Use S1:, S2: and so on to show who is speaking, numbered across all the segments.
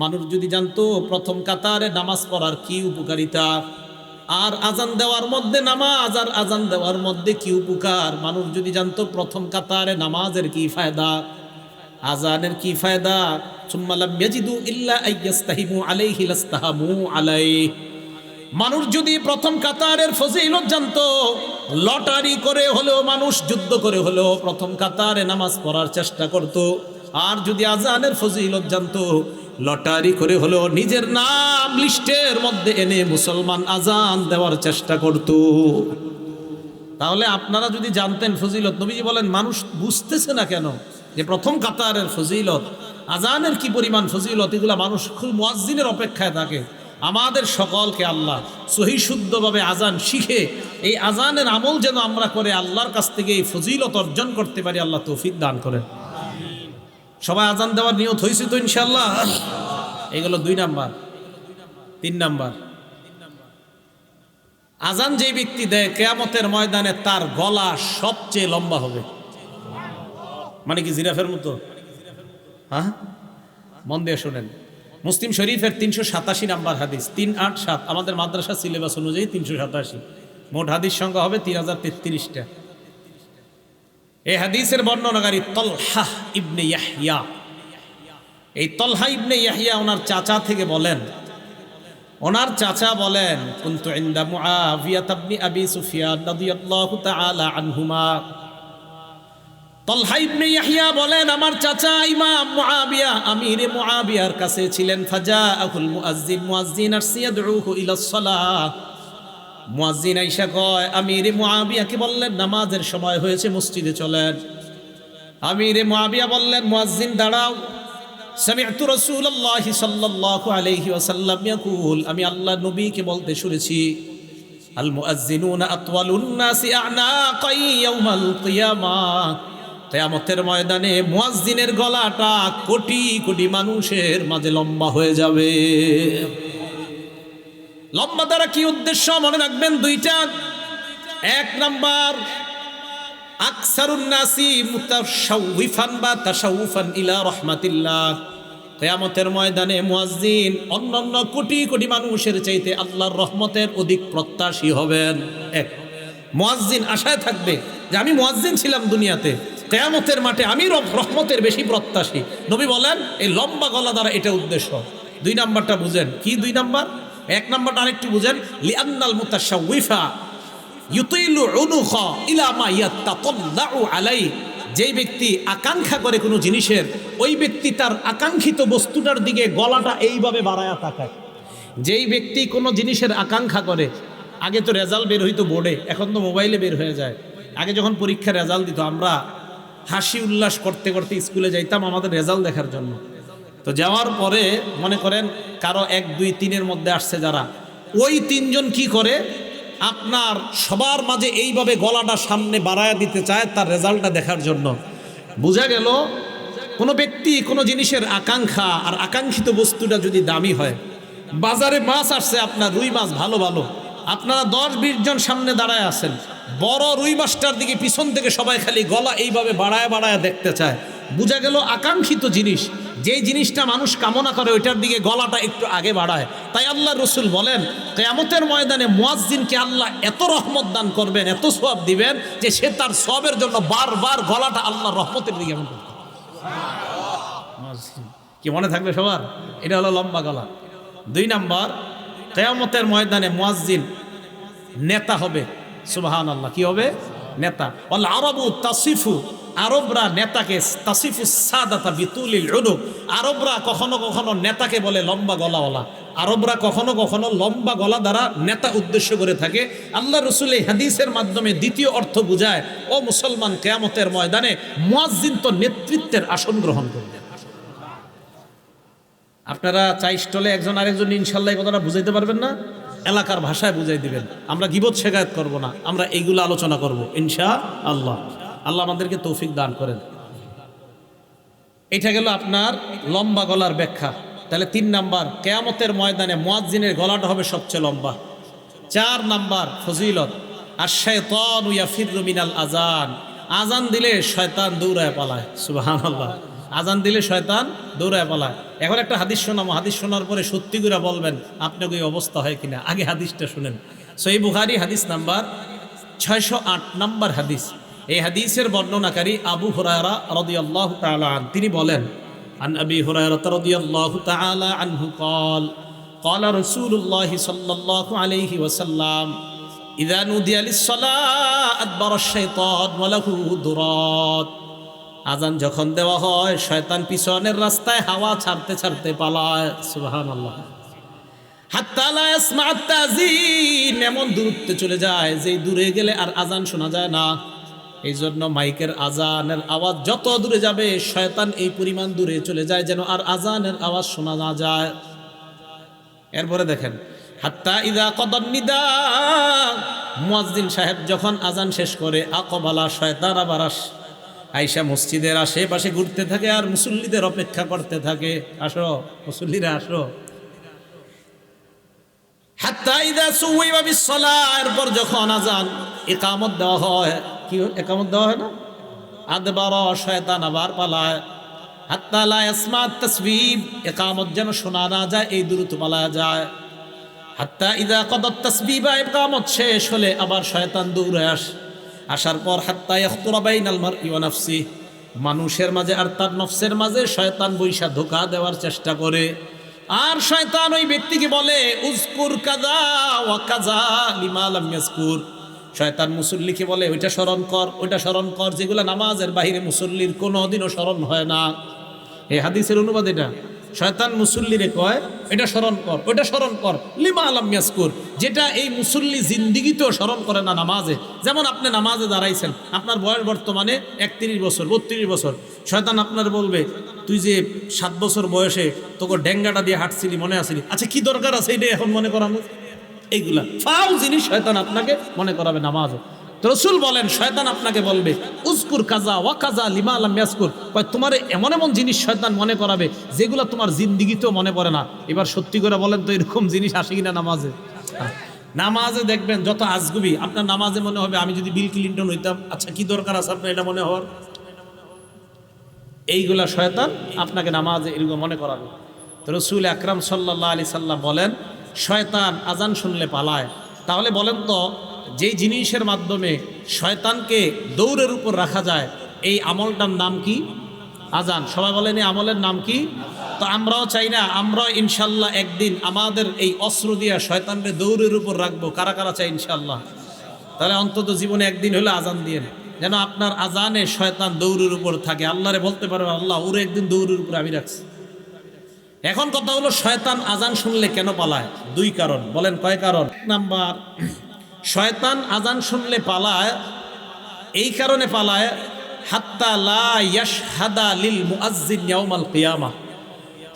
S1: মানুষ যদি জানতো প্রথম কাতারে নামাজ পড়ার কি উপকারিতা, আর আজান দেওয়ার মধ্যে নামাজ আর আজান দেওয়ার মধ্যে কি উপকার, মানুষ যদি জানতো প্রথম কাতারে নামাজের কি ফায়দা, আজানের কি ফায়দা, সুম্মা লাম ইয়াজিদু ইল্লা আইয়াস্তাহিমু আলাইহি লাস্তাহামু আলাইহি। মানুষ যদি প্রথম কাতারের ফজিলত জানতো, লটারি করে হলেও মানুষ যুদ্ধ করে হলেও প্রথম কাতারে নামাজ পড়ার চেষ্টা করত। আর যদি আজানের ফজিলত জানতো, লটারি করে হলেও নিজের নাম লিস্টের মধ্যে এনে মুসলমান আজান দেওয়ার চেষ্টা করত। তাহলে আপনারা যদি জানতেন ফজিলত, নবীজি বলেন মানুষ বুঝতেছে না কেন যে প্রথম কাতারের ফজিলত, আজানের কি পরিমাণ ফজিলত, এগুলা মানুষ খুব মুয়াজ্জিনের অপেক্ষায় থাকে। আমাদের সকলকে আল্লাহ সহি শুদ্ধভাবে আজান শিখে এই আজানের আমল যেন আমরা করে আল্লাহর কাছ থেকে এই ফজিলত অর্জন করতে পারি, আল্লাহ তৌফিক দান করেন। সবাই আজান দেওয়ার নিয়ত হয়েছে তো ইনশাআল্লাহ? এগুলো 2 নাম্বার। 3 নাম্বার, আজান যে ব্যক্তি দেয় কিয়ামতের ময়দানে তার গলা সবচেয়ে লম্বা হবে। মানে কি জিরাফের মতো? হ্যাঁ, মন দিয়ে শোনেন। মুসলিম শরীফের 387 নাম্বার হাদিস, 387, আমাদের মাদ্রাসা সিলেবাস অনুযায়ী 387, মোট হাদিস সংখ্যা হবে 3033টা। এই হাদিসের বর্ণনাকারী তলহা ইবনে ইয়াহইয়া। এই তলহা ইবনে ইয়াহইয়া ওনার চাচা থেকে বলেন, ওনার চাচা বলেন, কুনতু ইনদা মুআবিয়া ইবনে আবি সুফিয়ান রাদিয়াল্লাহু তাআলা আনহুমা। তলহা ইবনে ইয়াহইয়া বলেন, আমার চাচা ইমাম মুআবিয়া আমিরে মুআবিয়ার কাছে ছিলেন। ফাজাআহুল মুআজ্জিন, মুআজ্জিন আসছে ইয়াদউহু ইলাস সালাহ। মুয়াজ্জিন আইসা কয়, আমিরে মুআবিয়াকে বললেন নামাজের সময় হয়েছে, মসজিদে চলেন। আমিরে মুআবিয়া বললেন, মুয়াজ্জিন দাঁড়াও। সামি'তু রাসূলুল্লাহি সাল্লাল্লাহু আলাইহি ওয়াসাল্লাম ইয়াকুল, আমি আল্লাহর নবীকে বলতে শুনেছি, আল মুআজ্জিনুনা আতওয়ালুন নাসি আ'নাকাই ইয়াউমাল কিয়ামাহ। কিয়ামতের ময়দানে মুয়াজ্জিনের গলাটা কোটি কোটি মানুষের মাঝে লম্বা হয়ে যাবে। লম্বা দ্বারা কি উদ্দেশ্য মনে রাখবেন? 2টা। 1 নাম্বার, আকসারুন নাসি মুতাশাউফান বা তাশাউফান ইলা রাহমাতিল্লাহ। কিয়ামতের ময়দানে মুয়াজ্জিন অন্যান্য কোটি কোটি মানুষের চাইতে আল্লাহর রহমতের অধিক প্রত্যাশী হবেন। 1, মুয়াজ্জিন আশায় থাকবে যে আমি মুয়াজ্জিন ছিলাম দুনিয়াতে, কিয়ামতের মাঠে আমি রহমতের বেশি প্রত্যাশী। নবী বলেন এই লম্বা গলা দ্বারা এটা উদ্দেশ্য। 2 নাম্বারটা বুঝেন কি? 2 নাম্বার, 1 নাম্বারটা আরেকটু বুঝেন। লিআন্নাল মুতাশাউফা ইউতিলু উনুখা ইলা মা ইয়াতাতাল্লাউ আলাই। যেই ব্যক্তি আকাঙ্ক্ষা করে কোনো জিনিসের, ওই ব্যক্তি তার আকাঙ্ক্ষিত বস্তুটার দিকে গলাটা এইভাবে বাড়ায়া তাকায়। যেই ব্যক্তি কোনো জিনিসের আকাঙ্ক্ষা করে, আগে তো রেজাল্ট বের হইতো বোর্ডে, এখন তো মোবাইলে বের হয়ে যায়। আগে যখন পরীক্ষার রেজাল্ট দিত, আমরা হাসি উল্লাস করতে করতে স্কুলে যাইতাম আমাদের রেজাল্ট দেখার জন্য। তো যাওয়ার পরে মনে করেন কারো 1, 2, 3-এর মধ্যে আসছে যারা, ওই 3 জন কি করে, আপনার সবার মাঝে এইভাবে গলাটা সামনে বাড়ায়া দিতে চায় তার রেজাল্টটা দেখার জন্য। বোঝা গেল কোনো ব্যক্তি কোনো জিনিসের আকাঙ্ক্ষা আর আকাঙ্ক্ষিত বস্তুটা যদি দামি হয়, বাজারে মাছ আসছে আপনার রুই মাছ ভালো ভালো, আপনারা 10-20 জন সামনে দাঁড়ায় আছেন, বড় রুই মাছটার দিকে পিছন থেকে সবাই খালি গলা এইভাবে বাড়ায় বাড়ায় দেখতে চায়। বোঝা গেল আকাঙ্ক্ষিত জিনিস, যেই জিনিসটা মানুষ কামনা করে ওইটার দিকে গলাটা একটু আগে বাড়ায়। তাই আল্লাহ রসুল বলেন কিয়ামতের ময়দানে মুয়াজ্জিনকে আল্লাহ এত রহমত দান করবেন, এত সওয়াব দিবেন যে সে তার সওয়াবের জন্য বারবার গলাটা আল্লাহর রহমতের দিকে এমন করবে। কি মনে থাকবে সবার? এটা হলো লম্বা গলা। 2 নাম্বার, কিয়ামতের ময়দানে মুয়াজ্জিন নেতা হবে। সুবহানাল্লাহ, কি হবে? নেতা। ওয়াল আরাবু তাসিফু, আরবরা নেতাকে তাসিফু সাদাতা বিতুলিল উনুক। আরবরা কখনো কখনো নেতাকে বলে লম্বা গলাওয়ালা। আরবরা কখনো কখনো লম্বা গলা দ্বারা নেতা উদ্দেশ্য করে থাকে। আল্লাহ রসুল এই হাদিসের মাধ্যমে দ্বিতীয় অর্থ বুঝায়, ও মুসলমান, কিয়ামতের ময়দানে মুয়াজ্জিন তো নেতৃত্বের আসন গ্রহণ করবে। আপনারা চাই স্টলে একজন আরেকজন ইনশাল্লাহ এই কথাটা বুঝাইতে পারবেন না? এলাকার ভাষায় বুঝাই দিবেন। আমরা গীবত শেখায়ত করব না, আমরা এইগুলো আলোচনা করব ইনশাআল্লাহ। আল্লাহ আমাদেরকে তৌফিক দান করেন। এটা গেল আপনার লম্বা গলার ব্যাখ্যা। তাহলে 3 নাম্বার, কিয়ামতের ময়দানে মুয়াজ্জিনের গলাটা হবে সবচেয়ে লম্বা। 4 নাম্বার ফজিলত, আশ-শায়তানু ইয়াফিররু মিনাল আযান। আজান দিলে শয়তান দৌড়ায় পালায়। সুবহানাল্লাহ। আজান দিলে শয়তান দৌড়ায় পালায়। এখন একটা হাদিস শোনাবো, হাদিস শোনার পরে সত্যি করে বলবেন আপনাকে এই অবস্থা হয় কিনা। আগে হাদিসটা শুনেন। সহিহ বুখারী হাদিস নাম্বার 608 নম্বর হাদিস। এই হাদিসের বর্ণনাকারী আবু হুরায়রা রাদিয়াল্লাহু তাআলা আন, তিনি বলেন, আন আবি হুরায়রা রাদিয়াল্লাহু তাআলা আনহু قال قال رسول الله صلى الله عليه وسلم إذا نودي للصلاة أدبر الشيطان وله ذرات। আজান যখন দেওয়া হয় শয়তান পিছনের রাস্তায় হাওয়া ছাড়তে ছাড়তে পালায়। সুবহানাল্লাহ। হাত্তা লা ইয়াসমা'ু আত-তাযীন, এমন দূরত্বে চলে যায় যে দূরে গেলে আর আজান শোনা যায় না। এই জন্য মাইকের আজানের আওয়াজ যত দূরে যাবে শয়তান এই পরিমাণ দূরে চলে যায় যেন আর আজানের আওয়াজ শোনা না যায়। এরপরে দেখেন, হাত্তা ইযা কদান নিদা, মুয়াজ্জিন সাহেব যখন আজান শেষ করে, আকবালা, শয়তান আবার আইসা মসজিদের আশেপাশে ঘুরতে থাকে আর মুসল্লিদের অপেক্ষা করতে থাকে, আসো মুসল্লিরা আসো। হাত্তা ইযা সুওয়িবা বিস-সালাহ, এরপর যখন আজান ইকামত দেওয়া হয়, কি ইকামত দেওয়া হয় না, আদবারা, শয়তান আবার পালায়। হাত্তা লা ইয়াসমা'ু আত-তাসবিব, ইকামত যেন শোনা না যায় এই দ্রুত পালায় যায়। হাত্তা ইযা কদাত তাসবিবা, ইকামত শেষ হলে আবার শয়তান দৌড়ে আসার পর হাত্তা ইয়াখতুরা বাইনাল মারই ওয়া নাফসি, মানুষের মাঝে আর তার নফসের মাঝে শয়তান বৈশা ধোঁকা দেওয়ার চেষ্টা করে। আর শয়তান ওই ব্যক্তিকে বলে উযকুর কাযা ওয়া কাযা লিমা লাম ইয়াযকুর। শয়তান মুসল্লিকে বলে ওইটা স্মরণ কর, ওইটা স্মরণ কর, যেগুলো নামাজের বাইরে মুসল্লির কোনোদিনও স্মরণ হয় না। এই হাদিসের অনুবাদ এটা। শয়তান মুসল্লিরে কয় এটা স্মরণ কর, ওইটা স্মরণ কর, লিমা লাম ইয়াযকুর, যেটা এই মুসল্লি জিন্দিগিতেও স্মরণ করে না নামাজে। যেমন আপনি নামাজে দাঁড়াইছেন, আপনার বয়স বর্তমানে 31 বছর 32 বছর, শয়তান আপনার বলবে তুই যে 7 বছর বয়সে তোকে ডেঙ্গাটা দিয়ে হাঁটছিলি মনে আসিলি, আচ্ছা কি দরকার আছে এটা এখন মনে করানো। এইগুলা ফাউ জিনিস শয়তান আপনাকে মনে করাবে নামাজে। তো রাসূল বলেন শয়তান আপনাকে বলবে উযকুর কাযা ওয়া কাযা লিমা লাম ইয়াযকুর, কয় তোমার এমন এমন জিনিস শয়তান মনে করাবে যেগুলো তোমার জিন্দেগিতেও মনে পড়ে না। এবার সত্যি করে বলেন তো এরকম জিনিস আসে কিনা নামাজে? নামাজে দেখবেন যত আজগুবি, আপনার নামাজে মনে হবে আমি যদি বিল ক্লিনটন হইতাম, আচ্ছা কি দরকার আছে আপনার এটা মনে হওয়ার। এইগুলা শয়তান আপনাকে নামাজে এরকম মনে করাবে। তো রাসূল আকরাম সাল্লাল্লাহু আলাইহি সাল্লাম বলেন শয়তান আজান শুনলে পালায়। তাহলে বলেন তো যেই জিনিসের মাধ্যমে শয়তানকে দৌড়ের উপর রাখা যায় এই আমলটার নাম কি? আজান। সবাই বলেন এই আমলের নাম কি? তো আমরাও চাই না, আমরাও ইনশাল্লাহ একদিন আমাদের এই অস্ত্র দিয়া শয়তানকে দৌড়ের উপর রাখবো। কারা কারা চাই ইনশাল্লাহ? তাহলে অন্তত জীবনে একদিন হলে আজান দিয়ে যেন আপনার আজানে শয়তান দৌড়ের উপর থাকে, আল্লাহরে বলতে পারবে আল্লাহ ওরে একদিন দৌড়ের উপর আমি রাখছি। এখন কথা হলো শয়তান আজান শুনলে কেন পালায়? 2 কারণ। বলেন কয় কারণ? নাম্বার, শয়তান আজান শুনলে পালায় এই কারণে পালায় হাত্তা লা ইয়াশহাদা লিল মুআজ্জিন ইয়াউমাল কিয়ামাহ,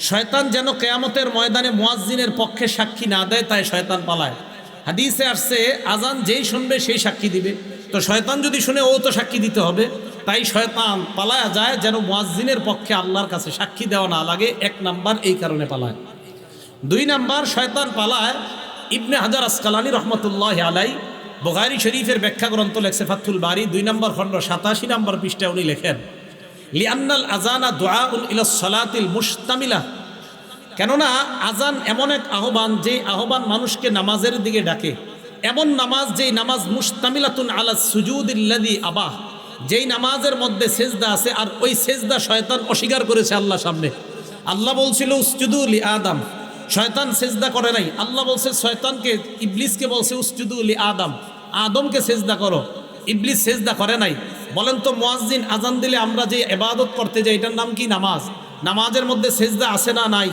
S1: শয়তান যেন কিয়ামতের ময়দানে মুয়াজ্জিনের পক্ষে সাক্ষী না দেয়, তাই শয়তান পালায়। হাদিসে আসছে আজান যেই শুনবে সেই সাক্ষী দিবে, তো শয়তান যদি শুনে ও তো সাক্ষী দিতে হবে, তাই শয়তান পালায়া যায় যেন মুয়াজ্জিনের পক্ষে আল্লাহর কাছে সাক্ষী দেওয়া না লাগে। 1 নাম্বার এই কারণে পালায়। 2 নাম্বার শয়তান পালায়, ইবনে হাজার আসকালানী রহমতুল্লাহি আলাইহি বুখারী শরীফের ব্যাখ্যা গ্রন্থ লেখছে ফাথুল বারী 2 নম্বর খণ্ড 87 নম্বর পৃষ্ঠায় উনি লেখেন লিআন্নাল আযানা দুআউন ইলাস সালাতিল মুশতামিলা, কেননা আজান এমন এক আহ্বান যে আহ্বান মানুষকে নামাজের দিকে ডাকে, এমন নামাজ যেই নামাজ মুশতামিলাতুন আলাস সুজুদিল্লাযী আবাহ, যেই নামাজের মধ্যে সেজদা আছে আর ওই সেজদা শয়তান অস্বীকার করেছে আল্লাহর সামনে। আল্লাহ বলছিল উসজুদু লি আদম, শয়তান সেজদা করে নাই। আল্লাহ বলছে শয়তানকে, ইবলিসকে বলছে উসজুদু লি আদম, আদমকে সেজদা করো, ইবলিস সেজদা করে নাই। বলেন তো মুয়াজ্জিন আজান দিলে আমরা যে ইবাদত করতে যাই এটার নাম কি? নামাজ। নামাজের মধ্যে সেজদা আছে না নাই?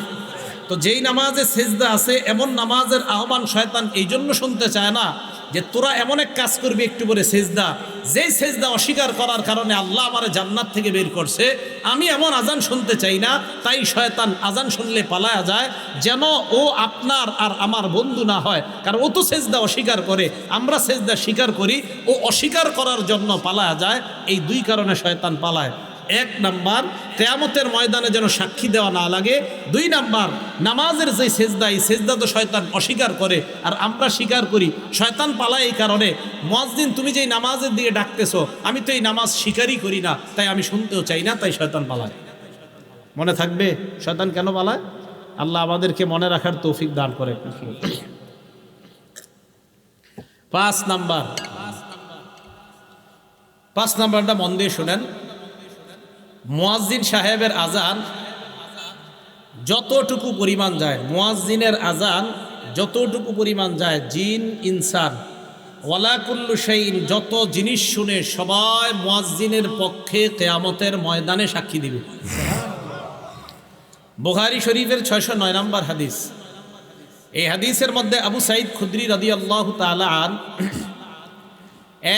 S1: তো যেই নামাজে সেজদা আছে এমন নামাজের আহ্বান শয়তান এই জন্য শুনতে চায় না যে তোরা এমন এক কাজ করবি একটু পরে সেজদা, যেই সেজদা অস্বীকার করার কারণে আল্লাহ আমার জান্নাত থেকে বের করছে, আমি এমন আজান শুনতে চাই না। তাই শয়তান আজান শুনলে পালায়া যায় যেন ও আপনার আর আমার বন্ধু না হয়, কারণ ও তো সেজদা অস্বীকার করে, আমরা সেজদা স্বীকার করি, ও অস্বীকার করার জন্য পালায়া যায়। এই 2 কারণে শয়তান পালায়। 1 নাম্বার কিয়ামতের ময়দানে যেন সাক্ষী দেওয়া না লাগে। 2 নাম্বার নামাজের যে সেজদা, এই সেজদা তো শয়তান অস্বীকার করে আর আমরা স্বীকার করি, শয়তান পালায় এই কারণে। মুয়াজ্জিন তুমি যেই নামাজের দিকে ডাকতেছো আমি তো এই নামাজ স্বীকারই করি না, তাই আমি শুনতেও চাই না, তাই শয়তান পালায়। মনে থাকবে শয়তান কেন পালায়? আল্লাহ আমাদেরকে মনে রাখার তৌফিক দান করে। 5 নাম্বারটা মন দিয়ে শুনেন। মুয়াজ্জিন সাহেবের আজান যতটুকু পরিমাণ যায়, মুয়াজ্জিনের আজান যতটুকু পরিমাণ যায়, জিন ইনসান ওয়ালা কুল্লু শাইইন যত জিনিস শুনে সবাই মুয়াজ্জিনের পক্ষে কিয়ামতের ময়দানে সাক্ষী দিবে। বুখারী শরীফের 609 নম্বর হাদিস। এই হাদিসের মধ্যে আবু সাঈদ খুদরি রাদিয়াল্লাহু তাআলা আন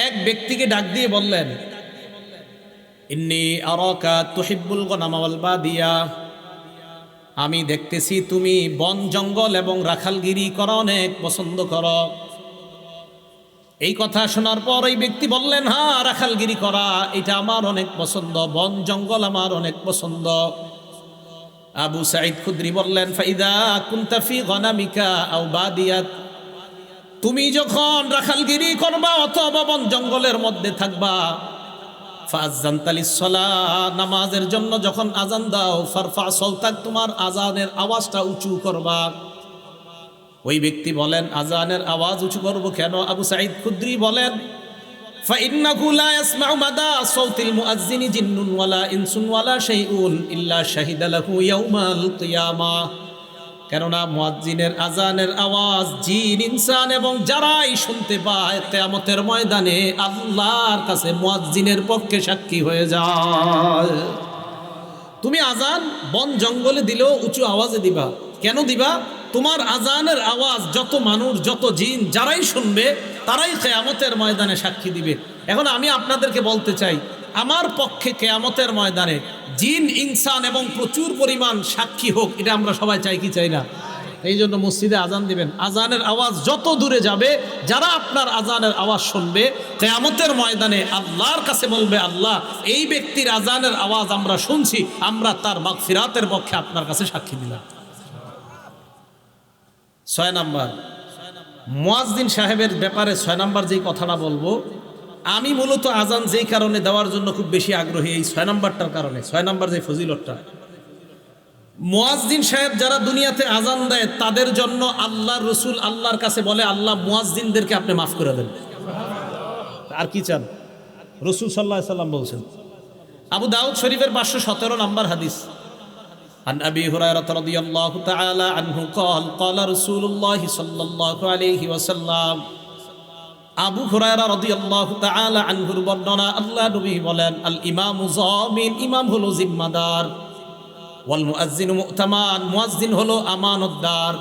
S1: এক ব্যক্তিকে ডাক দিয়ে বললেন, ইন্নী আরাকা তুহিব্বুল গনামা ওয়াল বাদিয়া, আমি দেখতেছি তুমি বন জঙ্গল এবং রাখালগিরি করা অনেক পছন্দ করো। এই কথা শোনার পর এই ব্যক্তি বললেন, হ্যাঁ, রাখালগিরি করা এটা আমার অনেক পছন্দ, বন জঙ্গল আমার অনেক পছন্দ। আবু সাঈদ খুদরি বললেন, ফাইদা কুনতা ফি গনামিকা আও বাদিয়াত, তুমি যখন রাখালগিরি করবা অথবা বন জঙ্গলের মধ্যে থাকবা, ফাযানতা লিস-সালাহ, নামাজের জন্য যখন আজান দাও, ফারফা সাওতাক, তোমার আজানের আওয়াজটা উঁচু করবা। ওই ব্যক্তি বলেন, আজানের আওয়াজ উঁচু করব কেন? আবু সাঈদ খুদরি বলেন, ফাইন্নাহু লা ইয়াসমাউ মাদা সাওতিল মুআজ্জিনি জিন্নুন ওয়ালা ইনসুন ওয়ালা শাইউন ইল্লা শাহিদা লাহু ইয়াউমাল কিয়ামাহ, কেননা মুয়াজ্জিনের আজানের আওয়াজ জিন ইনসান এবং যারাই শুনতে পায় কিয়ামতের ময়দানে আল্লাহর কাছে মুয়াজ্জিনের পক্ষে সাক্ষী হয়ে যায়। তুমি আজান বন জঙ্গলে দিলেও উঁচু আওয়াজে দিবা। কেন দিবা? তোমার আজানের আওয়াজ যত মানুষ, যত জিন যারাই শুনবে তারাই কিয়ামতের ময়দানে সাক্ষী দিবে। এখন আমি আপনাদেরকে বলতে চাই, আমার পক্ষে কিয়ামতের ময়দানে জিন ইনসান এবং প্রচুর পরিমাণ সাক্ষী হোক, এটা আমরা সবাই চাই কি চাই না? এই জন্য মসজিদে আজান দিবেন। আজানের আওয়াজ যত দূরে যাবে, যারা আপনার আজানের আওয়াজ শুনবে কিয়ামতের ময়দানে আল্লাহর কাছে বলবে, আল্লাহ এই ব্যক্তির আজানের আওয়াজ আমরা শুনছি, আমরা তার মাগফিরাতের পক্ষে আপনার কাছে সাক্ষী দিলাম। 6 নাম্বার, মুয়াজ্জিন সাহেবের ব্যাপারে 6 নাম্বার যেই কথাটা বলবো, আমি মূলত আজান যেই কারণে দেওয়ার জন্য খুব বেশি আগ্রহী, এই 6 নাম্বারটার কারণে। 6 নাম্বার যে ফজিলতটা, মুয়াজ্জিন সাহেব যারা দুনিয়াতে আজান দেয় তাদের জন্য আল্লাহর রাসূল আল্লাহর কাছে বলে, আল্লাহ মুয়াজ্জিনদেরকে আপনি মাফ করে দেন। আর কি চান? রাসূল সাল্লাল্লাহু আলাইহি সাল্লাম বলছেন। আবু দাউদ শরীফের 517 নম্বর হাদিস, عن أبي هريرة رضي الله تعالى عنه قال قال رسول الله صلى الله عليه وسلم, আবু হুরায়রা রাদিয়াল্লাহু তাআলা আনহুর বর্ণনা, আল্লাহ নবী বলেন, আল ইমামু যামিন, ইমাম হলো জিম্মাদার, ওয়াল মুআজ্জিনু মু'তামান, মুয়াজ্জিন হলো আমানতদার।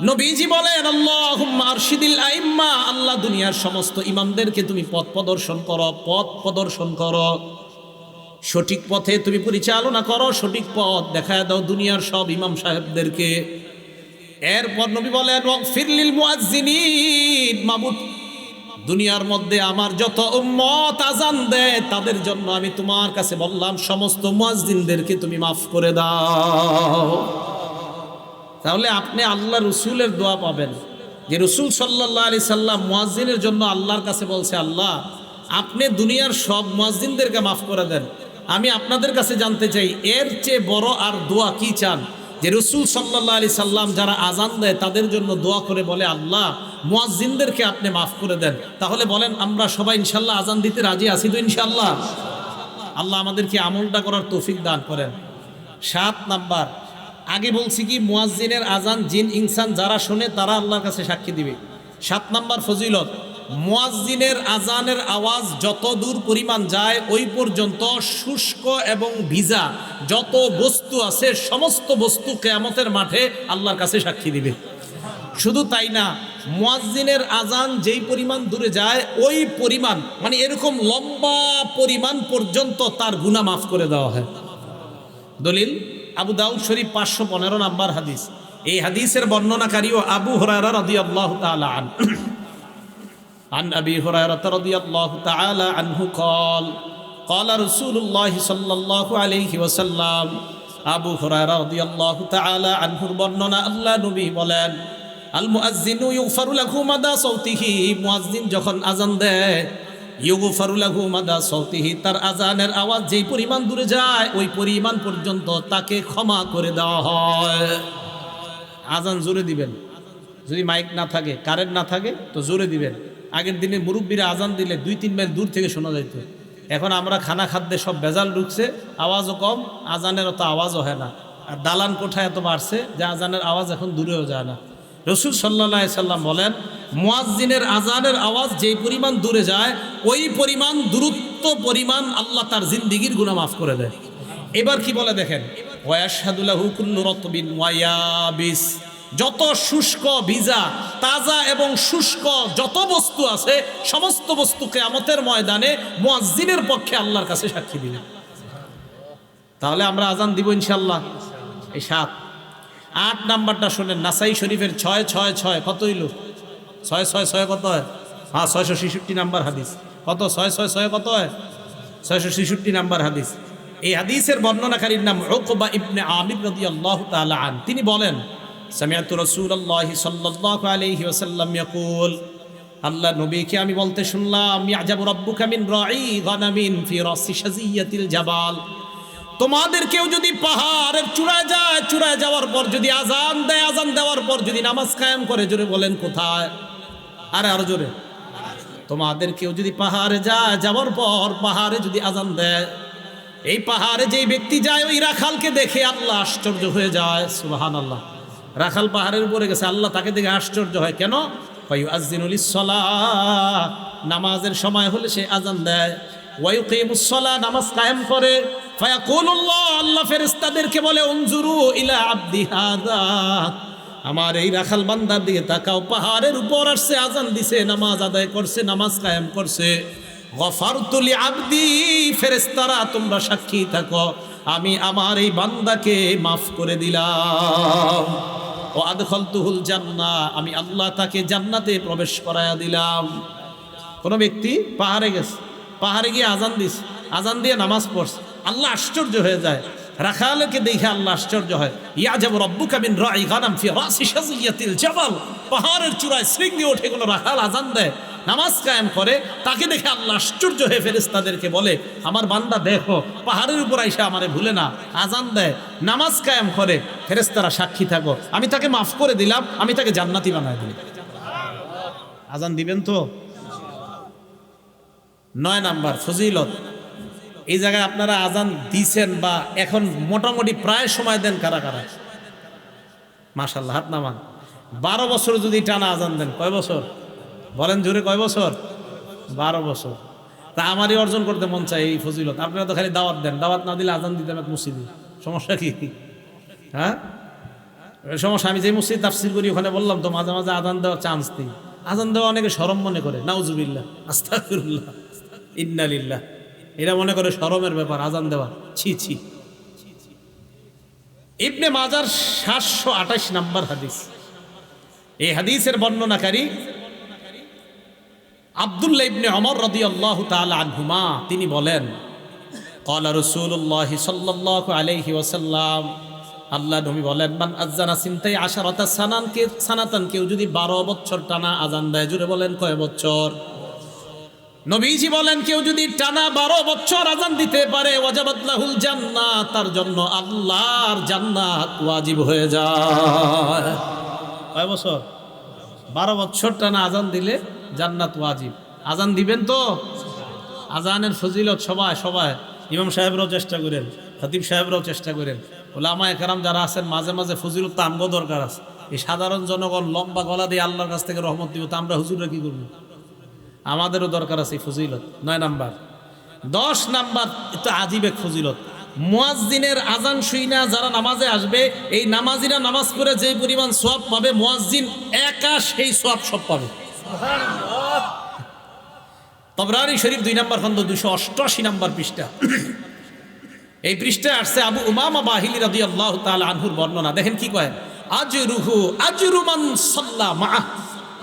S1: নবীজি বলেন, আল্লাহুম্মা আরশিদিল আইম্মা, আল্লাহ দুনিয়ার সমস্ত ইমামদেরকে তুমি পথ প্রদর্শন করো, পথ প্রদর্শন করো, সঠিক পথে তুমি পরিচালনা করো, সঠিক পথ দেখায় দাও দুনিয়ার সব ইমাম সাহেবদেরকে। এরপর নবী বলেন, ওয়াগফির লিল মুআজ্জিনিন, মাবুদ দুনিয়ার মধ্যে আমার যত উম্মত আজান দেয় তাদের জন্য আমি তোমার কাছে বললাম, সমস্ত মুয়াজ্জিনদেরকে তুমি মাফ করে দাও। তাহলে আপনি আল্লাহ রসুলের দোয়া পাবেন, যে রসুল সাল্লাল্লাহু আলাইহি সাল্লাম মুয়াজ্জিনের জন্য আল্লাহর কাছে বলছে, আল্লাহ আপনি দুনিয়ার সব মুয়াজ্জিনদেরকে মাফ করে দেন। আমি আপনাদের কাছে জানতে চাই, এর চেয়ে বড় আর দোয়া কি চান? যে রসুল সাল্লাল্লাহু আলাইহি সাল্লাম যারা আজান দেয় তাদের জন্য দোয়া করে বলে, আল্লাহ মুয়াজ্জিনদেরকে আপনি মাফ করে দেন। তাহলে বলেন, আমরা সবাই ইনশাল্লাহ আজান দিতে রাজি আছি তো? ইনশাল্লাহ। আল্লাহ আমাদেরকে আমলটা করার তৌফিক দান করেন। 7 নাম্বার, আগে বলছি কি, মুয়াজ্জিনের আজান জিন ইনসান যারা শোনে তারা আল্লাহর কাছে সাক্ষী দিবে। 7 নাম্বার ফজিলত, মুয়াজ্জিনের আজানের আওয়াজ যত দূর পরিমাণ যায় ওই পর্যন্ত শুষ্ক এবং ভিজা যত বস্তু আছে সমস্ত বস্তু কিয়ামতের মাঠে আল্লাহর কাছে সাক্ষী দিবে। শুধু তাই না, মুয়াজ্জিনের আজান যেই পরিমাণ দূরে যায় ওই পরিমাণ, মানে এরকম লম্বা পরিমাণ পর্যন্ত তার গুনাহ মাফ করে দেওয়া হয়। দলিল আবু দাউদ শরীফ 515 নম্বর হাদিস। এই হাদিসের বর্ণনাকারীও আবু হুরায়রা রাদিয়াল্লাহু তাআলা আনহু। عن أبي هريرة رضي الله تعالى عنه قال قال رسول الله صلى الله عليه وسلم, আবু হুরায়রা রাদিয়াল্লাহু তাআলা আনহুর বর্ণনা, আল্লাহ নবী বলেন, আল মুআজ্জিনু ইউগফারু লাহু মাদা সাওতিহি, মুয়াজ্জিন যখন আজান দেয় ইউগফারু লাহু মাদা সাউতিহি, তার আজানের আওয়াজ যেই পরিমাণ দূরে যায় ওই পরিমাণ পর্যন্ত তাকে ক্ষমা করে দেওয়া হয়। আজান জোরে দিবেন, যদি মাইক না থাকে, কারেন্ট না থাকে তো জোরে দিবেন। আগের দিনে মুরব্বীরা আজান দিলে 2-3 মাইল দূর থেকে শোনা যেত। এখন আমরা খানা খাদ্যে সব ভেজাল ঢুকছে, আওয়াজও কম, আজানের অত আওয়াজও হয় না। আর দালান কোঠায় এত বাড়ছে যে আজানের আওয়াজ এখন দূরেও যায় না। রসুল সাল্লাল্লাহু আলাইহি সাল্লাম বলেন, মুয়াজ্জিনের আজানের আওয়াজ যেই পরিমাণ দূরে যায় ওই পরিমাণ দূরত্ব পরিমাণ আল্লাহ তার জিন্দিগির গুনাহ মাফ করে দেয়। এবার কি বলে দেখেন, ওয়াশহাদু লাহু কুল্লু রাতবিন ওয়া ইয়াবিস, যত শুষ্ক ভিজা তাজা এবং শুষ্ক যত বস্তু আছে সমস্ত বস্তু কিয়ামতের ময়দানে মুয়াজ্জিনের পক্ষে আল্লাহর কাছে সাক্ষী দিবে। তাহলে আমরা আজান দিব ইনশাআল্লাহ। এই 7। 8 নাম্বারটা শুনেন, নাসাই শরীফের 666 কত হইল? 666 কত হয়? হ্যাঁ, 666 নাম্বার হাদিস। কত? 666 কত হয়? 666 নাম্বার হাদিস। এই হাদিসের বর্ণনাকারীর নাম উকবা ইবনে আমির রাদিয়াল্লাহু তাআলা আন। তিনি বলেন, সামিআতু রাসূলুল্লাহি সাল্লাল্লাহু আলাইহি ওয়াসাল্লাম ইয়াকুল, আল্লাহ নবীকে আমি বলতে শুনলাম, ইয়াজাবু রাব্বুকা মিন রাঈ গানামিন ফি রাসি শাজিয়াতিল জাবাল, তোমাদের কেউ যদি পাহাড়ের চূড়ায় যায়, চূড়ায় যাওয়ার পর যদি আজান দেয়, আজান দেওয়ার পর যদি নামাজ কায়েম করে, জোরে বলেন কোথায়? আরো জোরে। তোমাদের কেউ যদি পাহাড়ে যায়, যাওয়ার পর পাহাড়ে যদি আজান দেয়, এই পাহাড়ে যেই ব্যক্তি যায় ওই রাখালকে দেখে আল্লাহ আশ্চর্য হয়ে যায়। সুবহানাল্লাহ। রাখাল পাহাড়ের উপরে গেছে, আল্লাহ তাকে দেখে আশ্চর্য হয়। কেন? ফায়ুআযযিনু লিস-সালাহ, নামাজের সময় হলে সে আজান দেয়। ওয়ায়ুকিমুস-সালাহ, নামাজ কায়েম করে। ফায়াকুলুল্লাহ, আল্লাহ ফেরেশতাদেরকে বলে, উনজুরু ইলা আবদি হাযা, আমার এই রাখাল বান্দার দিকে তাকাও, পাহাড়ের উপর আসছে, আজান দিছে, নামাজ আদায় করছে, নামাজ কায়েম করছে। গফারতু লি আবদি, ফেরেশতারা তোমরা সাক্ষী থাকো, আমি আমার এই বান্দাকে মাফ করে দিলাম। ও আদখালতুহুল জান্নাহ, আমি আল্লাহ তাকে জান্নাতে প্রবেশ করায়া দিলাম। কোন ব্যক্তি পাহাড়ে গেছে, পাহাড়ে গিয়ে আজান দিছে, আজান দিয়ে নামাজ পড়ছে, আল্লাহ আশ্চর্য হয়ে যায়। রাখালকে দেখে আল্লাহ আশ্চর্য হয়। ইয়াজাবু রাব্বুকা মিন রাঈ গানাম ফি রাসি শাজিয়াতিল জাবাল, পাহাড়ের চূড়ায় শৃঙ্গে ওঠে কোনো রাখাল আজান দেয়, নামাজ কায়েম করে, তাকে দেখে আল্লাহ আশ্চর্য হয়ে ফেরেশতাদেরকে বলে, আমার বান্দা দেখো পাহাড়ের উপর আইসা আমারে ভুলে না, আজান দেয়, নামাজ কায়েম করে, ফেরেশতারা সাক্ষী থাকো, আমি তাকে মাফ করে দিলাম, আমি তাকে জান্নাতি বানায় দিলাম। আজান দিবেন তো? 9 নাম্বার ফজিলত। এই জায়গায় আপনারা আজান দিছেন বা এখন মোটামুটি প্রায় সময় দেন কারা কারা? মাশাআল্লাহ, হাত নামান। 12 বছর যদি টানা আজান দেন, কয় বছর বলেন জোরে? কয় বছর? 12 বছর। তা আমারই অর্জন করতে মন চায় এই ফজিলত। আপনারা তো খালি দাওয়াত দেন, দাওয়াত না দিলে আজান দিতে মসজিদে, সমস্যা কি? হ্যাঁ, সমস্যা। আমি যে মসজিদ তাফসির করি ওখানে বললাম তো, মাঝে মাঝে আজান দেওয়ার চান্স দিই। আজান দেওয়া অনেকে শরম মনে করে, নাউজুবিল্লাহ, আস্তাগফিরুল্লাহ, ইন্না লিল্লাহ, এরা মনে করে শরমের ব্যাপার আজান দেওয়া, ছি ছি। ইবনে মাজার 728 নাম্বার হাদিস। এই হাদিসের বর্ণনাকারী আব্দুল্লাহ ইবনে ওমর রাদিয়াল্লাহু তাআলা আনহুমা, তিনি বলেন, ক্বালা রাসূলুল্লাহ সাল্লাল্লাহু আলাইহি ওয়াসাল্লাম, আল্লাহ নবী বলেন, মান আযানা সিনতাই আশারাতা সানাতান, কেউ যদি 12 বছর টানা আজান দেয়, জুড়ে বলেন কয় বছর? নবীজি বলেন, কেউ যদি টানা 12 বছর আজান দিতে পারে, ওয়াজাবাত লাহুল জান্নাহ, তার জন্য আল্লাহর জান্নাত ওয়াজিব হয়ে যায়। কয় বছর? 12 বছর টানা আজান দিলে জান্নাত ওয়াজিব। আজান দিবেন তো? আজানের ফজিলত সবাই সবাই, ইমাম সাহেবরাও চেষ্টা করেন, খতিব সাহেবরাও চেষ্টা করেন, ওলামায়ে কেরাম যারা আছেন মাঝে মাঝে ফজিলত তো আমগো দরকার আছে। এই সাধারণ জনগণ লম্বা গলা দিয়ে আল্লাহর কাছ থেকে রহমত দিব, তা আমরা হুজুররা কি করবো? আমাদেরও দরকার আছে ফজিলত। 9 নাম্বার। 10 নাম্বার, এটা আজীব এক ফজিলত। মুয়াজ্জিনের আজান শুইনা যারা নামাজে আসবে, এই নামাজিরা নামাজ পড়ে যে পরিমাণ সওয়াব পাবে, মুয়াজ্জিন একা সেই সওয়াব সব পাবে। সুবহানাল্লাহ। তবরানি শরীফ 2 নাম্বার খন্ড 288 নাম্বার পৃষ্ঠা। এই পৃষ্ঠায় আসছে আবু উমামা বাহিলি রাদিয়াল্লাহু তাআলা আনহুর বর্ণনা। দেখেন কি কয়, আজরুহু আজরু মান সাল্লা মাআহ,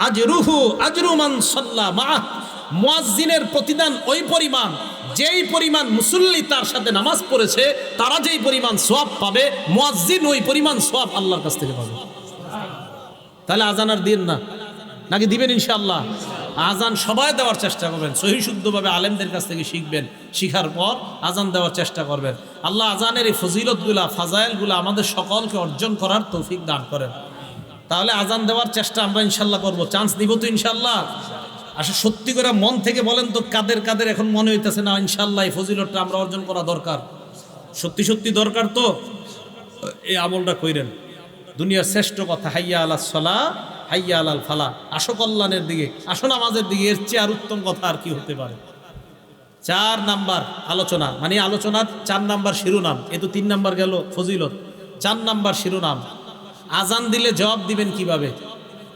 S1: আজরুহু আজরু মান সাল্লা মাআহ, মুয়াজ্জিনের প্রতিদান ওই পরিমাণ যেই পরিমাণ মুসল্লি তার সাথে নামাজ পড়েছে, তারা যেই পরিমাণ সওয়াব পাবে, মুয়াজ্জিন ওই পরিমাণ সওয়াব আল্লাহর কাছ থেকে পাবে। তাহলে আজান আর দিন না, নাকি দিবেন ইনশাআল্লাহ? আজান সবাই দেওয়ার চেষ্টা করবেন, সহি শুদ্ধভাবে আলেমদের কাছ থেকে শিখবেন, শিখার পর আজান দেওয়ার চেষ্টা করবেন। আল্লাহ আজানের এই ফজিলতগুলা, ফাজাইলগুলা আমাদের সকলকে অর্জন করার তৌফিক দান করেন। তাহলে আজান দেওয়ার চেষ্টা আমরা ইনশাল্লাহ করব। চান্স দিব তো ইনশাল্লাহ? আসলে সত্যি করে মন থেকে বলেন তো, কাদের কাদের এখন মনে হইতেছে না ইনশাল্লাহ এই ফজিলতটা আমরা অর্জন করা দরকার? সত্যি সত্যি দরকার তো এই আমলটা কইরেন। দুনিয়ার শ্রেষ্ঠ কথা হাইয়া আলাস সালাহ হাইয়া আলাল ফালাহ, আসো কল্যাণের দিকে, আসো নামাজের দিকে, এর চেয়ে আর উত্তম কথা আর কি হতে পারে? 4 নাম্বার আলোচনা, মানে আলোচনার 4 নাম্বার শিরোনাম। এ তো 3 নাম্বার গেল ফজিলত, 4 নাম্বার শিরোনাম। আজান দিলে জবাব দিবেন কিভাবে?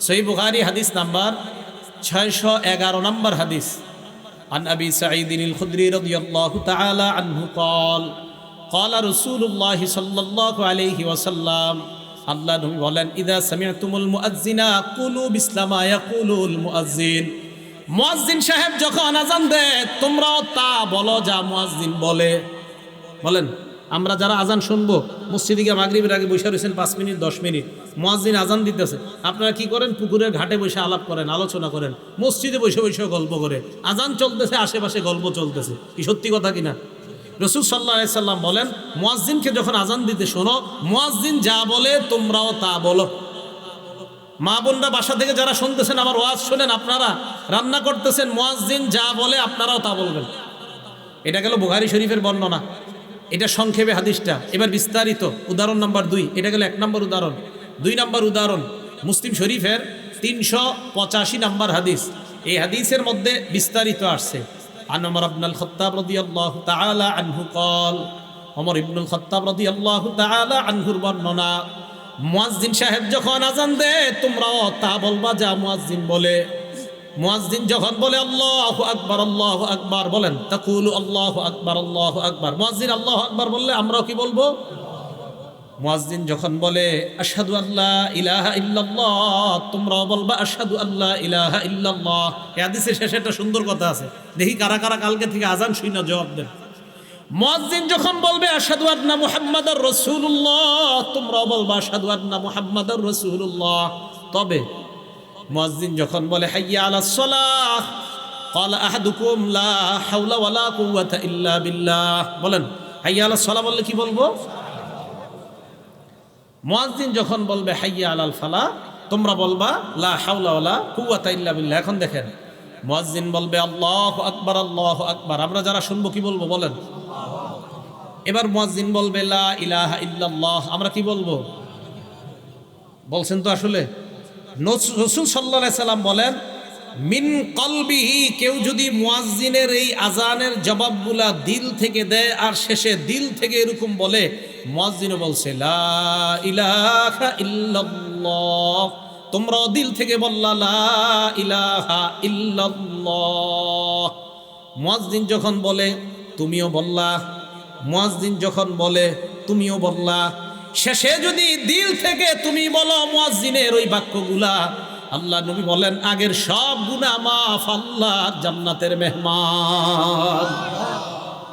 S1: সহিহ বুখারী হাদিস নাম্বার 611 নাম্বার হাদিস। আন আবি সাঈদ আল-খুদরি রাদিয়াল্লাহু তাআলা আনহু قال قال رسول الله صلى الله عليه وسلم, আল্লাহ নবী বলেন, ইদা সামি'তুমুল মুআজ্জিনা কুলু বিসলামা ইয়াকুলুল মুআজ্জিন, মুয়াজ্জিন সাহেব যখন আজান দেয় তোমরাও তা বলো যা মুয়াজ্জিন বলে। বলেন, আমরা যারা আজান শুনবো, মসজিদে গিয়ে মাগরিবের আগে বসে রয়েছেন 5 মিনিট 10 মিনিট, মুয়াজ্জিন আজান দিতেছে, আপনারা কি করেন? পুকুরের ঘাটে বসে আলাপ করেন, আলোচনা করেন, মসজিদে বসে বসে গল্প করে, আজান চলতেছে, আশেপাশে গল্প চলতেছে। কি সত্যি কথা কিনা? রাসূল সাল্লাল্লাহু আলাইহি সাল্লাম বলেন, মুয়াজ্জিনকে যখন আজান দিতে শোনো, মুয়াজ্জিন যা বলে তোমরাও তা বলো। মা বোনরা বাসা থেকে যারা শুনতেছেন আমার ওয়াজ শোনেন, আপনারা রান্না করতেছেন, মুয়াজ্জিন যা বলে আপনারাও তা বলবেন। এটা গেল বুখারী শরীফের বর্ণনা, এটা সংক্ষেপে হাদিসটা। এবার বিস্তারিত উদাহরণ নাম্বার 2, এটা গেল 1 নম্বর উদাহরণ। 2 নম্বর উদাহরণ মুসলিম শরীফের 385 নম্বর হাদিস। এই হাদিসের মধ্যে বিস্তারিত আসছে। আন ওমর ইবনুল খাত্তাব রাদিয়াল্লাহু তাআলা আনহু قال, ওমর ইবনুল খাত্তাব রাদিয়াল্লাহু তাআলা আনহুর বর্ণনা, মুয়াজ্জিন সাহেব যখন আজান দেয় তোমরাও তা বলবা যা মুয়াজ্জিন বলে। মুয়াজ্জিন যখন বলে আল্লাহু আকবার, বলেন তাকুলু আল্লাহু আকবার। মুয়াজ্জিন আল্লাহু আকবার বললে আমরাও কি বলবো? মুয়াজ্জিন যখন বলে আশহাদু আল্লা ইলাহা ইল্লাল্লাহ, তোমরাও বলবা আশহাদু আল্লা ইলাহা ইল্লাল্লাহ। এই হাদিসের শেষে একটা সুন্দর কথা আছে, দেখি কারা কারা কালকে থেকে আজান শুনে জবাব দেন। মুয়াজ্জিন যখন বলবে আশহাদু আন্না মুহাম্মাদার রাসূলুল্লাহ, তোমরাও বলবা আশহাদু আন্না মুহাম্মাদার রাসূলুল্লাহ। তবে মুয়াজ্জিন যখন বলে হাইয়া আলাস সালাহ ক্বালা আহাদুকুম লা হাওলা ওয়ালা কুওয়াতা ইল্লা বিল্লাহ, বলেন হাইয়া আলাস সালাহ বললে কি বলবো? মুয়াজ্জিন যখন বলবে হাইয়া আলাল ফালাহ, তোমরা বলবা লা হাওলা ওয়ালা কুওয়াতা ইল্লা বিল্লাহ। এখন দেখেন, মুয়াজ্জিন বলবে আল্লাহু আকবার, আমরা যারা শুনবো কি বলবো? বলেন। এবার মুয়াজ্জিন বলবে লা ইলাহা ইল্লাল্লাহ, আমরা কি বলবো? বলছেন তো আসলে। রাসূল সাল্লাল্লাহু আলাইহি সাল্লাম বলেন, মিন কলবিহি, কেউ যদি মুয়াজ্জিনের এই আজানের জবাবগুলা দিল থেকে দেয় আর শেষে দিল থেকে এরকম বলে, মুয়াজ্জিনও বলছে লা ইলাহা ইল্লাল্লাহ, তোমরাও দিল থেকে বললা লা ইলাহা ইল্লাল্লাহ। মুয়াজ্জিন যখন বলে তুমিও বললা, মুয়াজ্জিন যখন বলে তুমিও বললা, শেষে যদি দিল থেকে তুমি বলো মুয়াজ্জিনের ওই বাক্যগুলা, আল্লাহ নবী বলেন আগের সব গুনাহ মাফ, আল্লাহর জান্নাতের মেহমান।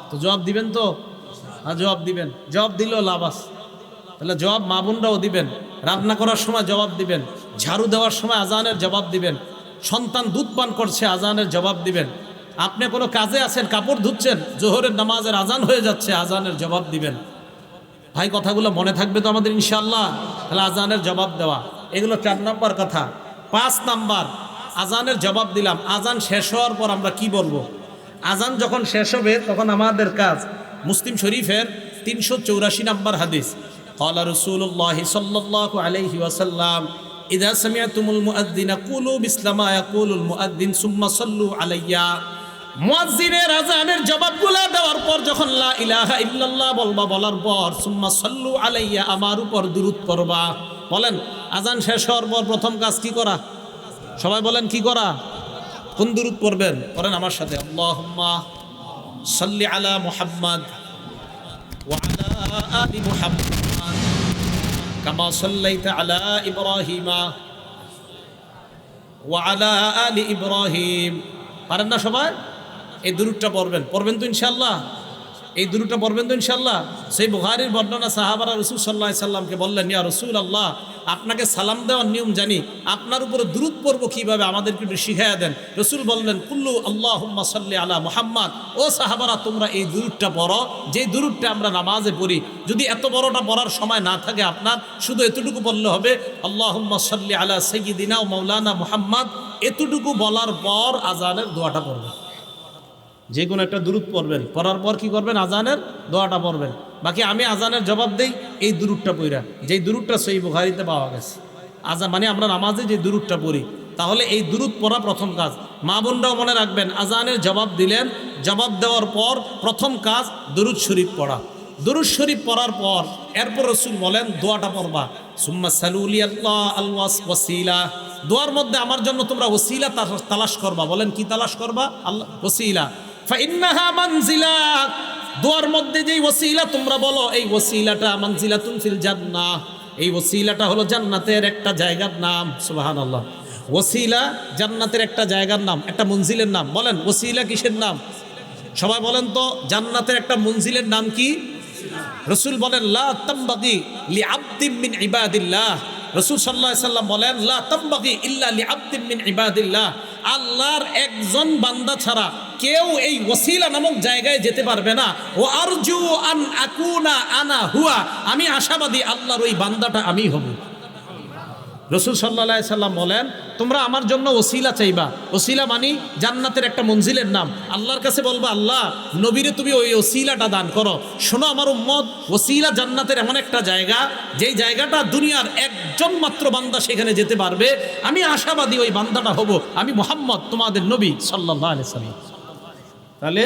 S1: তো জবাব দিবেন তো? জবাব দিবেন। জবাব দিলেও লাভ আছে। তাহলে জবাব মা বোনরাও দিবেন, রান্না করার সময় জবাব দিবেন, ঝাড়ু দেওয়ার সময় আজানের জবাব দিবেন, সন্তান দুধ পান করছে আজানের জবাব দিবেন, আপনি কোনো কাজে আছেন কাপড় ধুচ্ছেন, জোহরের নামাজের আজান হয়ে যাচ্ছে, আজানের জবাব দিবেন। ভাই কথাগুলো মনে থাকবে তো আমাদের ইনশাআল্লাহ? তাহলে আজানের জবাব দেওয়া, এগুলো 4 নম্বর কথা। 5 নাম্বার, আজানের জবাব দিলাম, আজান শেষ হওয়ার পর আমরা কি বলবো? আজান যখন শেষ হবে তখন আমাদের কাজ। মুসলিম শরীফের 384 নম্বর হাদিস, ক্বালা রাসূলুল্লাহি সাল্লাল্লাহু আলাইহি ওয়াসাল্লাম, ইযা সামি'তুমুল মুআযযিনা কুলু বিসলামা ইয়াকুলুল মুআযযিন সুম্মা সাল্লু আলাইয়া। মুয়াজ্জিনের আজানের জবাবগুলো দেওয়ার পর যখন লা ইলাহা ইল্লাল্লাহ বলবা, বলার পর সুম্মা সাল্লু আলাইয়া, আমার উপর দুরূদ পড়বা। বলেন, আজান শেষ হওয়ার পর প্রথম কাজ কি করা? সবাই বলেন কি করা? কোন দুরূদ পড়বেন? পড়েন আমার সাথে, আল্লাহুম্মা সাল্লি আলা মুহাম্মাদ ওয়া আলা আলি মুহাম্মাদ কামা সাল্লাইতা আলা ইব্রাহিমা ওয়া আলা আলি ইব্রাহিম। পারেন না সবাই? এই দুরূদটা পড়বেন তো ইনশাআল্লাহ? এই দুরূদটা পড়বেন তো ইনশাআল্লাহ। সেই বুখারীর বর্ণনা, সাহাবারা রাসূল সাল্লাল্লাহু আলাইহি সাল্লামকে বললেন, ইয়া রাসূলুল্লাহ, আপনাকে সালাম দেওয়ার নিয়ম জানি, আপনার উপরে দুরূদ পড়ব কিভাবে, আমাদেরকে একটু শিখাইয়া দেন। রাসূল বললেন, কুল্লু আল্লাহুম্মা সাল্লি আলা মুহাম্মাদ। ও সাহাবারা, তোমরা এই দুরূদটা পড়ো, যেই দুরূদটা আমরা নামাজে পড়ি। যদি এত বড়টা পড়ার সময় না থাকে আপনার, শুধু এতটুকু বললে হবে, আল্লাহুম্মা সাল্লি আলা সাইয়্যিদিনা ওয়া মাওলানা মুহাম্মাদ। এতটুকু বলার পর আজানের দোয়াটা পড়বেন। যে কোনো একটা দুরূদ পড়বেন, পড়ার পর কি করবেন, আজানের দোয়াটা পড়বেন। বাকি আমি আজানের জবাব দেই এই দুরূদটা পড়া, যেই দুরূদটা সহিহ বুখারীতে পাওয়া গেছে। আজান মানে আমরা নামাজে যে দুরূদটা পড়ি, তাহলে এই দুরূদ পড়া প্রথম কাজ। মা বোনরাও মনে রাখবেন, আজানের জবাব দিলেন, জবাব দেওয়ার পর প্রথম কাজ দুরূদ শরীফ পড়া। দুরূদ শরীফ পড়ার পর এরপর রাসূল বলেন দোয়াটা পড়বা, সুম্মা সালুলি আল্লাহ আল ওয়াসিলা। দোয়ার মধ্যে আমার জন্য তোমরা ওসিলা তালাশ করবা। বলেন কি তালাশ করবা? আল্লাহ ওসিলা। ফাইন্নাহা মানজিলা। দোয়ার মধ্যে যেই ওসিলা তোমরা বলো, এই ওসিলাটা মানজিলাতুন ফিল জান্নাহ। এই ওসিলাটা হলো জান্নাতের একটা জায়গার নাম। সুবহানাল্লাহ। ওসিলা জান্নাতের একটা জায়গার নাম, একটা মঞ্জিলের নাম। বলেন ওসিলা কিসের নাম? সবাই বলেন তো, জান্নাতের একটা মঞ্জিলের নাম কি? রাসূল বলেন, লা তামবাগি লিআবদিন মিন ইবাদিল্লাহ। রাসূল সাল্লাল্লাহু আলাইহি সাল্লাম বলেন, লা তামবাগি ইল্লা লিআবদিন মিন ইবাদিল্লাহ। আল্লাহর একজন বান্দা ছাড়া কেউ এই ওসিলা নামক জায়গায় যেতে পারবে না। ও আরজু আন আকুনা আনা হুয়া। আমি আশাবাদী আল্লাহর ওই বান্দাটা আমি হব। রাসূল সাল্লাল্লাহু আলাইহি সাল্লাম বলেন, তোমরা আমার জন্য ওসিলা চাইবা। ওসিলা মানি জান্নাতের একটা মঞ্জিলের নাম। আল্লাহর কাছে বলবা, আল্লাহ নবীরে তুমি ওই ওসিলাটা দান করো। শোনো আমার উম্মত, ওসিলা জান্নাতের এমন একটা জায়গা, যেই জায়গাটা দুনিয়ার একজন মাত্র বান্দা সেখানে যেতে পারবে। আমি আশাবাদী ওই বান্দাটা হব আমি, মুহাম্মদ তোমাদের নবী সাল্লাল্লাহু আলাইহি সাল্লাম। তাহলে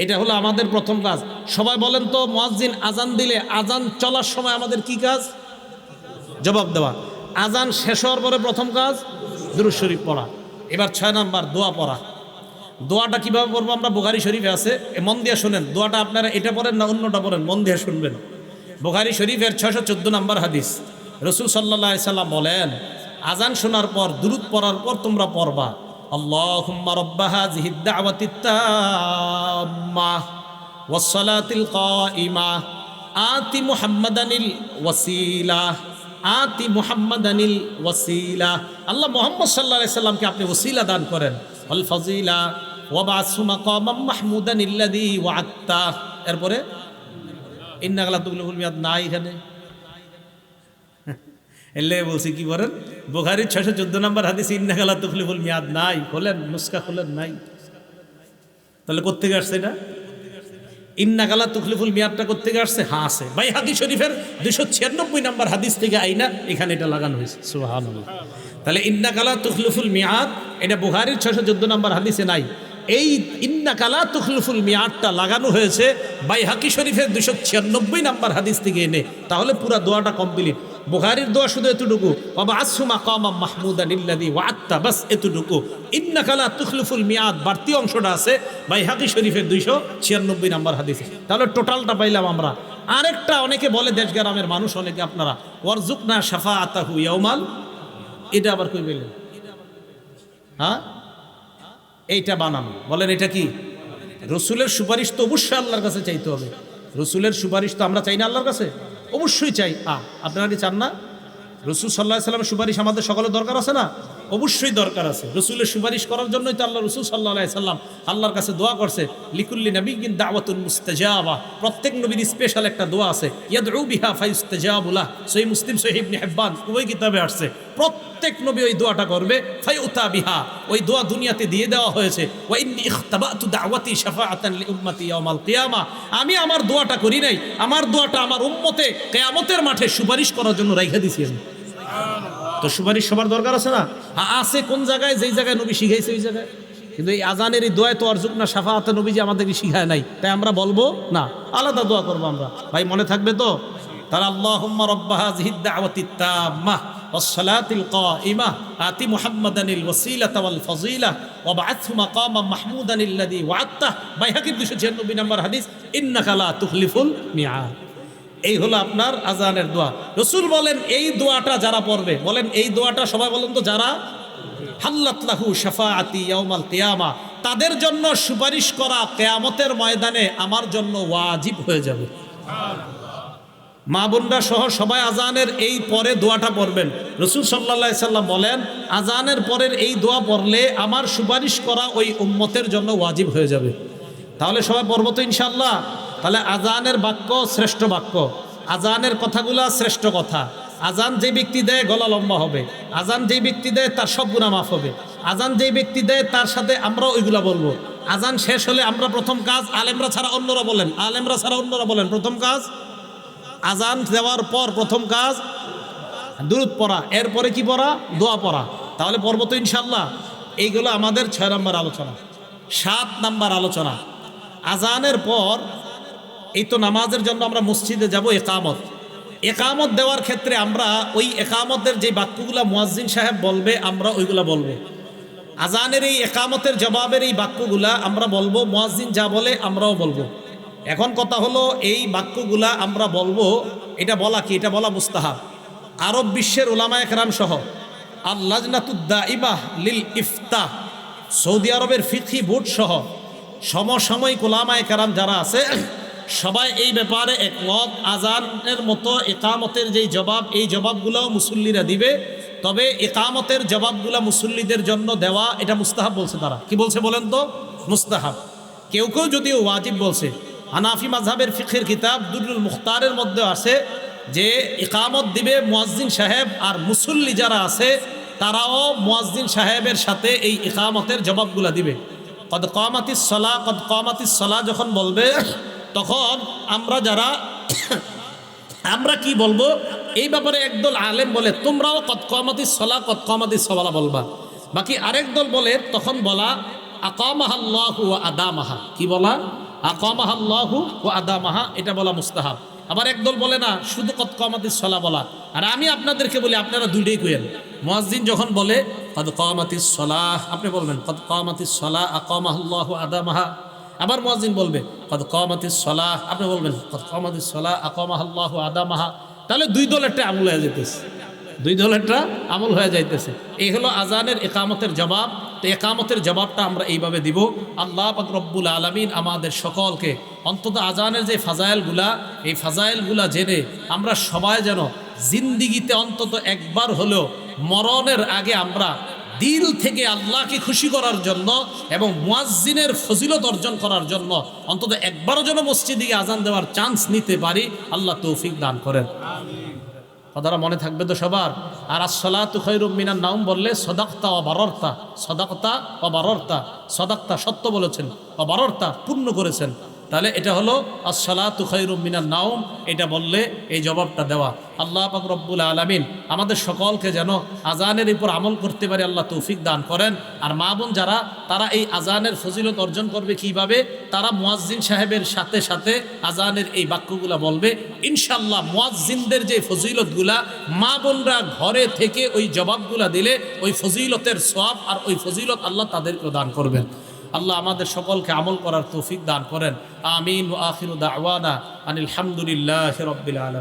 S1: এটা হলো আমাদের প্রথম কাজ। সবাই বলেন তো, মুয়াজ্জিন আজান দিলে আজান চলার সময় আমাদের কি কাজ? জবাব দেওয়া। আজান শেষ হওয়ার পরে প্রথম কাজ দুরূদ শরীফ পড়া। এবার 6 নাম্বার দোয়া পড়া। দোয়াটা কিভাবে পড়বো আমরা? বুখারী শরীফে আছে, মন দিয়ে শুনেন। দোয়াটা আপনারা এটা পড়েন না অন্যটা পড়েন, মন দিয়ে শুনবেন। বুখারী শরীফের 614 নম্বর হাদিস। রাসূল সাল্লাল্লাহু আলাইহি সাল্লাম বলেন, আজান শোনার পর দুরূদ পড়ার পর তোমরা পড়বা, আল্লাহুম্মা রাব্বা হাযিহিদ দাওয়াতিত তাম্মাহ ওয়াস সালাতিল কাইমাহ আতি মুহাম্মাদানিল ওয়াসিলা আতি মুহাম্মাদানিল ওয়াসিলা। আল্লাহ মুহাম্মদ সাল্লাল্লাহু আলাইহি সাল্লামকে আপনি ওসিলা দান করেন। ওয়াল ফাজিলা ওয়া বা'সু মাকামাম মাহমুদানিল্লাযী ওয়া'আদতা। এরপরে ইন্নাকা লা তুখলিফুল মিয়াদ নাই এখানে। এলে বলছি কি বলেন, বুখারীর 614 নম্বর হাদিস, ইন্নাকা লা তুখলিফুল মিয়াদ নাই। খোলেন নুসখা খোলেন, নাই। তাহলে কোত্থেকে আসছে এটা? ইন্নাকা লা তুখলিফুল মিয়াদটা কোত্থেকে আসছে? হ্যাঁ আছে, বাইহাকী শরীফের 296 নম্বর হাদিস থেকে আইনা এখানে এটা লাগানো হয়েছে। সুবহানাল্লাহ। তাহলে ইন্নাকা লা তুখলিফুল মিয়াদ এটা বুখারীর 614 নম্বর হাদিসে নাই। এই ইন্নাকা লা তুখলিফুল মিয়াদটা লাগানো হয়েছে বাইহাকী শরীফের 296 নম্বর হাদিস থেকে এনে। তাহলে পুরো দোয়াটা কমপ্লিট। বুখারীর দোয়া শুধু এতটুকু, ওয়াবা'সু মাকামাম মাহমুদানিল্লাযী ওয়া'আদতা, বাস এতটুকু। ইন্নাকা লা তুখলিফুল মিয়াদ বাড়তি অংশটা আছে বাইহাকী শরীফের 296 নম্বর হাদিসে। তাহলে টোটালটা পাইলাম আমরা। আরেকটা অনেকে বলে, দেশগ্রামের মানুষ অনেকে, আপনারা ওয়ারজুকনা শাফাআতাহু ইয়াউমাল, এটা আবার কই বললেন? হ্যাঁ, এইটা বানানো। বলেন এটা কি? রসুলের সুপারিশ তো অবশ্যই আল্লাহর কাছে চাইতে হবে। রসুলের সুপারিশ তো আমরা চাই না আল্লাহর কাছে? অবশ্যই চাই। আপনারা কি চান না? রসুল সাল্লাল্লাহু আলাইহি সাল্লামের সুপারিশ আমাদের সকলের দরকার আছে না? অবশ্যই দরকার আছে। রসুলের সুপারিশ করার জন্যই তো আল্লাহ রসুল সাল্লাল্লাহু আলাইহি সাল্লাম আল্লাহর কাছে দোয়া করছে, লিকুল্লি নাবিয়্যিন দাওয়াতুন মুস্তাজাবা। প্রত্যেক নবীর স্পেশাল একটা দোয়া আছে, ইয়াদউ বিহা ফায়ুস্তাজাবু লাহ। সহিহ মুসলিম, সহিহ ইবনে হিব্বান, উভয় কিতাবে আসছে। প্রত্যেক নবী ওই দোয়াটা করবে, ফায়ুতা বিহা। ওই দোয়া দুনিয়াতে দিয়ে দেওয়া হয়েছে। ওয়া ইন্নী ইখতাবাতু দাওয়াতি শাফাআতান লিউম্মতি ইয়াউমাল কিয়ামা। আমি আমার দোয়াটা করি নাই, আমার দোয়াটা আমার উম্মতে কিয়ামতের মাঠে সুপারিশ করার জন্য রাইখা দিছি আমি। তো সুপারিশ সবার দরকার আছে না? আছে। কোন জায়গায়? যেই জায়গায় নবী শিখাইছে ওই জায়গায়। কিন্তু এই আজানের এই দোয়ায় তো অর্জুকনা শাফাআতে নবী যে আমাদেরকে শিখায় নাই, তাই আমরা বলবো না, আলাদা দোয়া করবো আমরা। ভাই মনে থাকবে তো? তারা আল্লাহুম্মা রাব্বা হাযিহিদ দাওয়াতিত তাম্মাহ ওয়াস সালাতিল কাইমাহ আতি মুহাম্মাদানিল ওয়াসিলাতা ওয়াল ফাজিলা ওয়া বা'আথহু মাকামাম মাহমুদানিল্লাযী ওয়া'আদতা। বাইহাকীর 296 নম্বর হাদিস, ইন্নাকা লা তুখলিফুল মিয়াদ। এই হলো আপনার আজানের দোয়া। রসুল বলেন এই দোয়াটা যারা পড়বে, বলেন এই দোয়াটা সবাই বলেন তো, যারা হাল্লাত লাহু শাফাআতি ইয়াউমাল কিয়ামা, তাদের জন্য সুপারিশ করা কিয়ামতের ময়দানে আমার জন্য ওয়াজিব হয়ে যাবে। মা বোনরা সহ সবাই আজানের এই পরে দোয়াটা পড়বেন। রাসূল সাল্লাল্লাহু আলাইহি সাল্লাম বলেন, আজানের পরের এই দোয়া পড়লে আমার সুপারিশ করা ওই উম্মতের জন্য ওয়াজিব হয়ে যাবে। তাহলে সবাই পড়ব তো ইনশাআল্লাহ। তাহলে আজানের বাক্য শ্রেষ্ঠ বাক্য, আজানের কথাগুলা শ্রেষ্ঠ কথা। আজান যে ব্যক্তি দেয় গলা লম্বা হবে, আজান যেই ব্যক্তি দেয় তার সব গুনাহ মাফ হবে, আজান যেই ব্যক্তি দেয় তার সাথে আমরাও ওইগুলা বলবো। আজান শেষ হলে আমরা প্রথম কাজ, আলেমরা ছাড়া অন্যরা বলেন, আলেমরা ছাড়া অন্যরা বলেন, প্রথম কাজ আজান দেওয়ার পর প্রথম কাজ দুরূদ পড়া, এরপরে কি পড়া? দোয়া পড়া। তাহলে পড়ব তো ইনশাআল্লাহ। এইগুলো আমাদের 6 নম্বর আলোচনা। 7 নম্বর আলোচনা, আজানের পর এই তো নামাজের জন্য আমরা মসজিদে যাব, একামত। একামত দেওয়ার ক্ষেত্রে আমরা ওই একামতের যে বাক্যগুলা মুয়াজ্জিন সাহেব বলবে আমরা ওইগুলা বলবো। আজানের এই একামতের জবাবের এই বাক্যগুলা আমরা বলবো, মুয়াজ্জিন যা বলে আমরাও বলবো। এখন কথা হলো এই বাক্যগুলা আমরা বলবো, এটা বলা কি? এটা বলা মুস্তাহাব। আরব বিশ্বের উলামায়ে কেরাম সহ আল-লাজনাতুদ দাইমাহ লিল ইফতা, সৌদি আরবের ফিকহি বোর্ড সহ সমসাময়িক উলামায়ে কেরাম যারা আছে সবাই এই ব্যাপারে একমত। আজানের মতো একামতের যেই জবাব, এই জবাবগুলোও মুসল্লিরা দিবে, তবে একামতের জবাবগুলা মুসল্লিদের জন্য দেওয়া এটা মুস্তাহাব বলছে তারা। কি বলছে বলেন তো? মুস্তাহাব। কেউ কেউ যদিও ওয়াজিব বলছে। হানাফি মাযহাবের ফিকহের কিতাব দুরুল মুখতারের মধ্যে আছে যে ইকামত দিবে মুয়াজ্জিন সাহেব, আর মুসল্লি যারা আছে তারাও মুয়াজ্জিন সাহেবের সাথে এই ইকামতের জবাবগুলা দিবে। কদ কামাতিস সালাহ, কদ কামাতিস সালাহ যখন বলবে তখন আমরা যারা আমরা কি বলবো এই ব্যাপারে একদল আলেম বলে তোমরাও কদ কামাতিস সালাহ কদ কামাতিস সালাহ বলবা। বাকি আরেক দল বলে তখন বলা আকামাহাল্লাহু ওয়া আদামাহা। কি বলা? আকামাহাল্লাহু ওয়া আদামাহা, এটা বলা মুস্তাহাব। আবার একদল বলে না, শুধু কদ কামাতিস সালাহ বলা। আর আমি আপনাদেরকে বলি আপনারা দুইটাই কইেন। মুয়াজ্জিন যখন বলে কদ কামাতিস সালাহ, আপনি বলবেন কদ কামাতিস সালাহ আকামাহাল্লাহু আদামাহা। আবার মুয়াজ্জিন বলবে কদ কামাতিস সালাহ, আপনি বলবেন কদ কামাতিস সালাহ আকামাহাল্লাহু আদামাহা। তাহলে দুই দল একটা আমল হয়ে যেতেছে, দুই দল একটা আমল হয়ে যাইতেছে। এই হলো আজানের একামতের জবাব। তো একামতের জবাবটা আমরা এইভাবে দিব। আল্লাহ পাক রব্বুল আলামিন আমাদের সকলকে অন্তত আজানের যে ফাজাইলগুলা, এই ফাজাইলগুলা জেনে আমরা সবাই যেন জিন্দিগিতে অন্তত একবার হলেও মরণের আগে আমরা দিল থেকে আল্লাহকে খুশি করার জন্য এবং মুয়াজ্জিনের ফজিলত অর্জন করার জন্য অন্তত একবারও যেন মসজিদে আজান দেওয়ার চান্স নিতে পারি। আল্লাহ তৌফিক দান করেন। কথাটা মনে থাকবে তো সবার। আর আসসালাতু খায়রুম মিনান নাওম বললে সদাকতা ও বাররতা, সদাকতা ও বাররতা, সদাকতা সত্য বলেছেন, ও বাররতা পূর্ণ করেছেন। তাহলে এটা হলো আসসালাতু খায়রুম মিনান নাওম, এটা বললে এই জবাবটা দেওয়া। আল্লাহ পাক রব্বুল আলামিন আমাদের সকলকে যেন আজানের উপর আমল করতে পারে আল্লাহ তৌফিক দান করেন। আর মা বোন যারা, তারা এই আজানের ফজিলত অর্জন করবে কিভাবে? তারা মুয়াজ্জিন সাহেবের সাথে সাথে আজানের এই বাক্যগুলা বলবে। ইনশাআল্লাহ মুয়াজ্জিনদের যে ফজিলতগুলা মা বোনরা ঘরে থেকে ওই জবাবগুলা দিলে ওই ফজিলতের সওয়াব আর ওই ফজিলত আল্লাহ তাদেরকে দান করবেন। আল্লাহ আমাদের সকলকে আমল করার তৌফিক দান করেন। আমিন। ওয়া আখিরু দাওয়ানা আনিল হামদুলিল্লাহি রাব্বিল আলামিন।